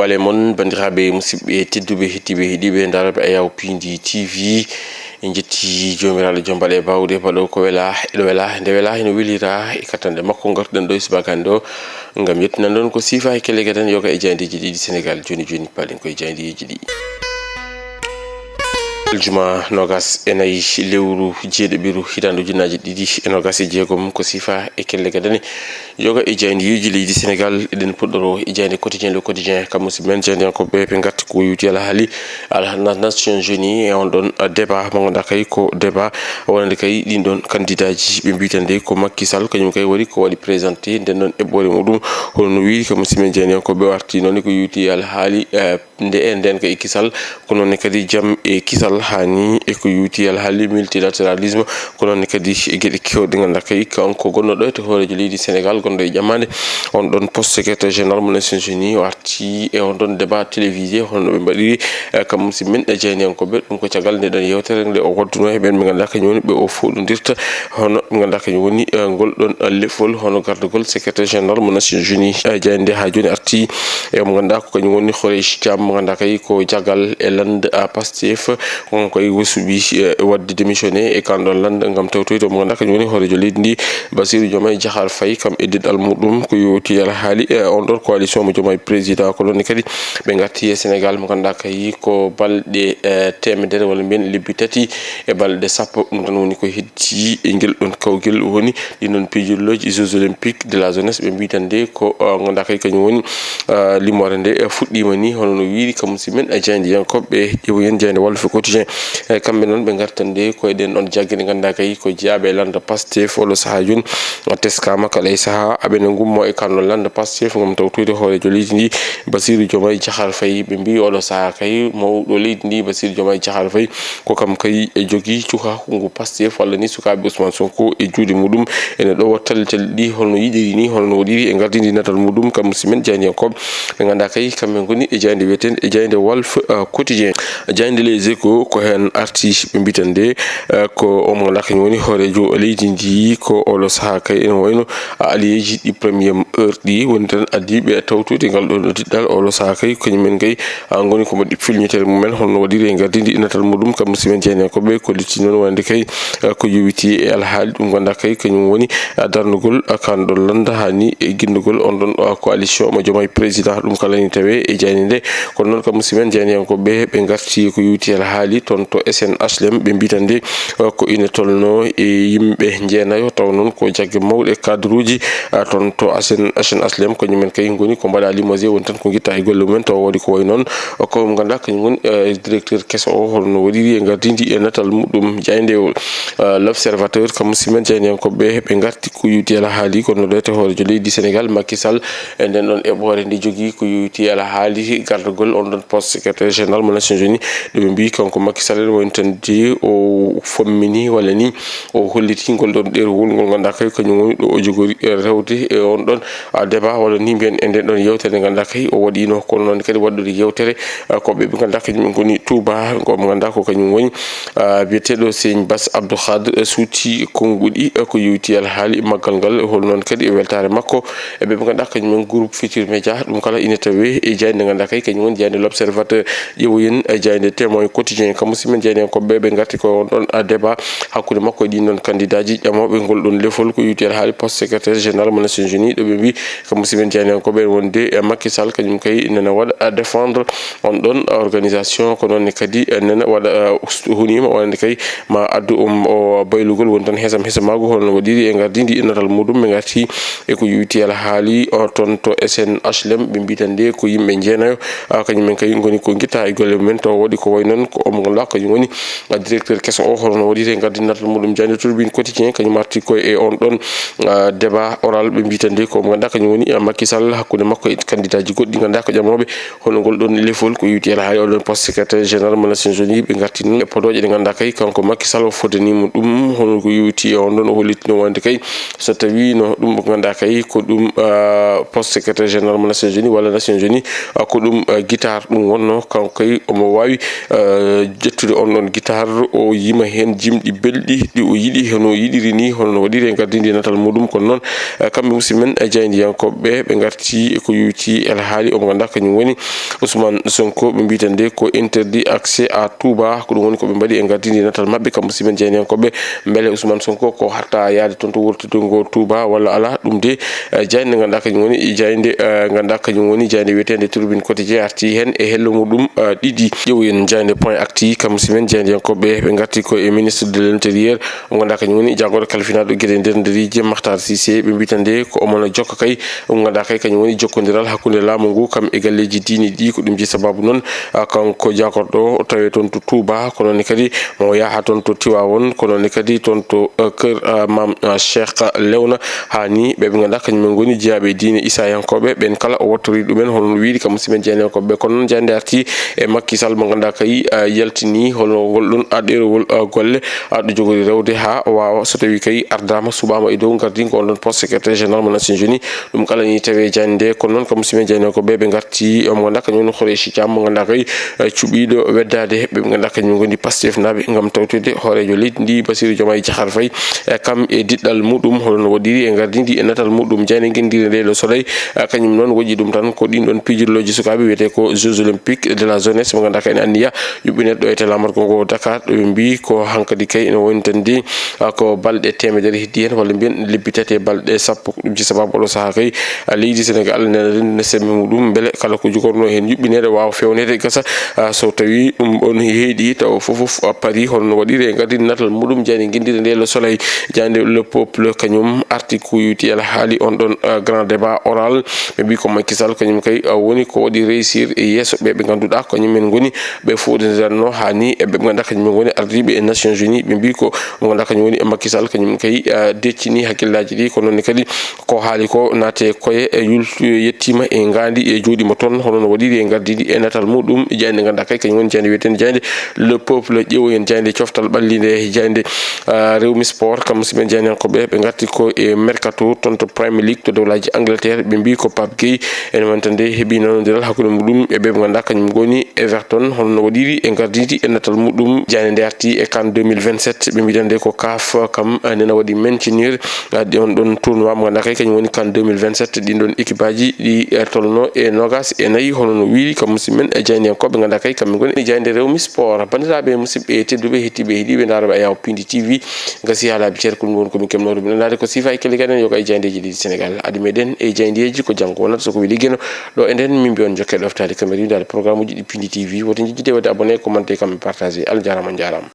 wale mon bandiraɓe musidɓe tedduɓe hettiɓe heeɗiɓe daraɓe Ayaw Pindi TV en jetti jomiraɗo jombal e bawde baɗo ko wela eɗo wela nde wela eno welira e katande makko gartuɗen ɗo subakande o ngam yettinan ɗon ko sifa e kellega tan yoga e jayndiji ɗiɗi Sénégal joni joni paɗen koye jayndiji ɗi aljuma nogas e nayi lewru jeeɗiɓiru hitande ujunnaje ɗiɗi e nogas e jeegom ko sifa e kellega dane yoga e jayndiji leydi Sénégal eɗen puɗɗoro e jayde quotidien le quotidien kam musidɓe men jaydiyankoɓe ɓe gatti ko yuti alhaali Nations Unies e on ɗon débat mo ganduɗa kay ko débat wonande kay ɗin ɗon candidat ji ɓe mbitande ko Macky Sall kañum kay waɗi ko waɗi présenté nden noon eɓɓore muɗum holno wiiri kam musidɓe men jaydiyankoɓe warti noon ko yuti alhaali nde e nden ko e kisal ko noon kadi jaam e kisal hani e ko yuti alhaali multilatéralisme ko noon kadi e gueɗe kewɗe ganduɗa kay kanko gonnoɗo to hoorejo leydi Sénégal gonɗo e ƴammade on ɗon poste secrétaire général mo Nations Unies warti e on ɗon débat télévisé holno ɓe mbaɗiri kam musidɓe men e jaydiyankoɓe ɗum ko caggal nde ɗon yewtere nde o wadduno e ɓen ɓe ganduɗa kañum woni ɓe o foɗodirta hono ɓe ganduɗa kañum woni ngol ɗon lefol hono gardugol secrétaire général mo Nations Unies jayde ha joni arti e mo ganduɗa ko kañum woni Khoureychi Thiam mo ganduɗa kay ko jaggal e lande Pastef on koye wosuɓi wadde démissionné e kanɗon lande gam tawtoyde mo ganduɗa kañum woni hoorejo leydi ndi Bassirou Diomaye Diakhar Faye kam e deɗɗal muɗum ko yowti alhaali on ɗon coalition mo Diomaye président ko ɗon kadi ɓe garti e Sénégal mo ganduɗa kay ko balɗe temedere walla mbiyen lebbi tati e balɗe sappo ɗum tan woni ko heddi e guel ɗon kawguel woni ɗinon pijirloji jeux olympiques de la jeunesse ɓe mbitande ko ganduɗa kay kañum woni limore nde fuɗɗima ni hono no wiiri kam musidɓe men jaydiyankoɓe ƴeewoyen jayde Walf Quotidien kamɓe noon ɓe gartande ko eɗen ɗon jaggue ɗe ganduɗa kay ko jeeyaɓe e lande Pastef oɗo saaha joni teskama kala e saaha aɓene gummo e kanɗon lande Pastef gam tawtoyde hoorejo leydi ndi Bassirou Diomaye Diakhar Faye ɓe mbi oɗo saaha kay mawɗo leydi ndi Bassirou Diomaye Diakhar Faye ko kam kay e jogui cukaku ngu Pastef walla ni sukaɓe Ousmane Sonko e juuɗe muɗum ene ɗo tallital ɗi holno yiɗiri ni holno waɗiri e gardidi natal muɗum kam musidɓe men jaydiyankoɓe ɓe ganduɗa kay kamɓe goni e jayde wiyeten e jayde Walf Quotidien jayde Les Échos ko hen arti ɓe mbitande ko omo ganduɗa kañum woni hoorejo leydi ndi ko oɗo saaha kay ene wayno aliyeji ɗi premiére heure ɗi woni tan addiɓe tawtude ngal ɗo diɗɗal oɗo saaha kay kañumen kay goni ko mbaɗi filñitere mumen holno waɗiri e gardidi natal muɗum kam musidɓe men jaydiyankoɓe ko lutti noon wonde kay ko yowiti e alhaali ɗum ganduɗa kay kañum woni darnugol kanɗon landa hani e guindugol on ɗon coalition mo Diomaye président ɗum kala ni tawe e jayde nde kono noon kam musidɓe men jaydiyankoɓe ɓe garti ko yowiti alhaali toon to SNHLM ɓe mbitande ko ina tolno e yimɓe jeenayo taw noon ko jaggue mawɗe cadre uji toon to SNHLM kañumen kay goni ko mbaɗa limogé woni tan ko guitta e golle mumen taw waɗi ko way noon ko ganduɗa kañum woni directeur kesso o holno waɗiri e gardidi e natal muɗum jayde l'observateur kam musidɓe men jaydiyankoɓe ɓe garti ko yowiti alhaali kono ɗo to hoorejo leydi Sénégal Macky Sall e nden ɗon eɓɓore nde jogui ko yowiti alhaali gardugol on ɗon poste secrétaire général mo Nations Unies ɗoɓe mbi kanko Macky Sall woni tan de o fommini walla ni o holliti ngol ɗon ɗerwol ngol ganduɗa kay kañum woni ɗo o jogori rewde e on ɗon débat walla ni mbiyen e nden ɗon yewtere nde ganduɗa kay o waɗino kono noon kadi waɗɗude yewtere koɓe ɓe ganduɗa kañum goni Touba komo ganduɗa ko kañum woni biyeteɗo Serigne Bass Abdou Khadre suuti konnguɗi ko yowiti alhaali maggal ngal hol noon kadi e weltare makko e ɓe ganduɗa kañumen groupe Futurs Médias ɗum kala ina tawe e jayde nde ganduɗa kay kañum woni jayde l'observateur ƴeewoyen jayde témoin quotidien kam musidɓe men jaydiyankoɓe ɓe garti ko on ɗon débat hakkude makko e ɗin ɗon candidat ji ƴamoɓe ngol ɗon lefol ko yowiti alhaali poste secrétaire général mo Nations Unies ɗo ɓe mbi kam musidɓe men jaydiyankoɓe wonde Macky Sall kañum kay nana waɗa défendre on ɗon organisation ko noon kadi nana waɗa hunima wonde kay ma addu o baylugol woni tan hesam mago holno waɗiri e gardidi natal muɗum ɓe garti e ko yowiti alhaali toon to SNHLM ɓe mbitande ko yimɓe jeenayo kañumen kay goni ko guitta e golle mumen taw waɗi ko way noon ko omo ganduɗa kañum woni directeur kesso o holno waɗiri e gardidi natal muɗum jayde Tribune Quotidien kañum arti koye e on ɗon débat oral ɓe mbitande ko omo ganduɗa kañum woni Macky Sall hakkude makko e candidat ji goɗɗi ganduɗa ko ƴamoɓe holno ngol ɗon lefol ko yowiti alhaali oɗon poste secrétaire général mo Nations Unies ɓe garti noon e podoje ɗe ganduɗa kay kanko Macky Sall o fodanimo ɗum hono ko yowiti e on ɗon o hollitino wonde kay so tawi no ɗum mo ganduɗa kay ko ɗum poste secrétaire général mo Nations Unies walla Nations Unies ko ɗum guitare ɗum wonno kanko kay omo wawi ƴettude on ɗon guitare o yima hen jimɗi belɗi ɗi o yiɗi hono yiɗiri ni holno waɗiri e gardidi natal muɗum kono noon kamɓe musidmen jayndiyankoɓe ɓe garti ko yuti el haali omo ganduɗa kañum woni Ousmane Sonko ɓe mbitande ko interdit accès à Touba ko ɗum woni koɓe mbaɗi e gardidi natal mabɓe kam musidmen jayndiyankoɓe beele Ousmane Sonko ko hatta yaade toon to wurtude Touba walla ala ɗum de jayde ganduɗa kañum woni jayde ganduɗa kañum woni jayde wiyetede Tribune Quotidien arti hen e hello muɗum ɗiɗi ƴeewoyen jayde point acti kam musidmen jayndiyankoɓe ɓe garti ko e ministre de l'intérieur o ganduɗa kañum woni jagoro kalfinaɗo gueɗe nder nderiji Makhtar Cissé ɓe mbitande ko omona jokka kay ɗum ganduɗa kay kañum woni jokkodiral hakkude laamu ngu kam e galleji diini ɗi ko ɗum ji sababu noon kanko jakorɗo tawe toon to Touba ko noon kadi mo yaha toon to Tiwawon ko noon kadi toon to Kër Mam Cheikh Lewna hani ɓe ganduɗa kañumen goni jeeyaɓe diine isayankoɓe ɓen kala o wattori ɗumen hono wiide kam musidmen jayndiyankoɓe kono noon jande arti e Macky Sall mo ganduɗa kay yaltini hono golɗon ɗerowol golle ɗo jogori rewde ha wawa so tawi kay ardama suɓama e dow gardi ko on ɗon poste secrétaire général mo Nations Unies ɗum kala ni tawe jande kono noon kam musidmen jayndiyankoɓe ɓe garti mo ganduɗa kañum woni Khoureyssi Thiam mo ganduɗa kay cuɓiɗo weddade ɓe ganduɗa kañum goni Pastef naɓe gam tawtude hoorejo leydi ndi Bassirou Diomaye Diakhar Faye kam e diɗɗal muɗum hono waɗiri e gardidi e natal muɗum jayne guendiri nde Le Soleil kañum noon woƴƴi ɗum tan ko ɗin ɗon pijirloji sukaɓe wiyete ko Jeux olympiques de la jeunesse mo ganduɗa kay ene anniya yuɓɓineɗo e lamargo ngo Dakar ɗo ɓe mbi ko hankkadi kay ene woni tan ndi ko balɗe temedere heddi hen walla mbiyen libbitete balɗe sappo ɗum ci sababu oɗo saaha kay leydi Sénégal ne sembe muɗum beele kala ko jogorno hen yuɓɓinede wawa fewnede gasa so tawi ɗum on heeɗi taw fofoof paari holno waɗiri e gardidi natal muɗum jayde guendiri nde Le Soleil jande le peuple kañum arti kuyuti el haali on ɗon grand débat oral ɓe mbi ko Macky Sall kañum kay woni ko waɗi réussir e yesso ɓe ganduɗa kañumen goni ɓe foɗodiranno hani ɓe ganduɗa kañumen goni ardiɓe e Nations Unies ɓe mbi ko mo ganduɗa kañum woni Macky Sall kañum kay deccini hakkillaji ɗi ko noon kadi ko haali ko naate koye e yettima e gandi e jooɗima toon hono no waɗiri e gardidi e natal muɗum jayde ganduɗa kay kañum woni jayde wiyeten jayde le peuple ƴeewoyen jayde coftal ɓallide jayde Rewmi Sport kam musidɓe jayndiyankoɓe ɓe garti ko e mercato toon to Premier League to dowlaji Angleterre ɓe mbi ko Pape Gueye ene wonta nde heeɓi nanodiral hakkude muɗum e ɓe ganduɗa kañum goni Everton hono no waɗiri e gardidi e natal muɗum jayde nde arti e CAN 2027 ɓe mbitande ko CAF kam nena waɗi maintenir on ɗon tournoi mo ganduɗa kay kañum woni CAN 2027 ɗin ɗon équipe aji ɗi tolno e nogas e nayyi hono no wiiri kam musidmen e jayndiyankoɓe ganduɗa kay kamɓe goni jayde Rewmi Sport bandiraɓe musidɓe tedduɓe hettiɓe heeɗiɓe daroɓe Ayaw Pindi TV gasi halaɓe ceer ko ɗum woni komin kemnoɗo min andade ko sifa e kelligaɗen yoga e jayndeji ɗiɗi Sénégal adi meɗen e jayndeji ko janggo wonata soko wi liggeno ɗo e nden min mbiyon jokke ɗoftade caméra yidade programme uji ɗi Pindi TV woto jejjide wadde abonné commenté kam partagé Allah jarama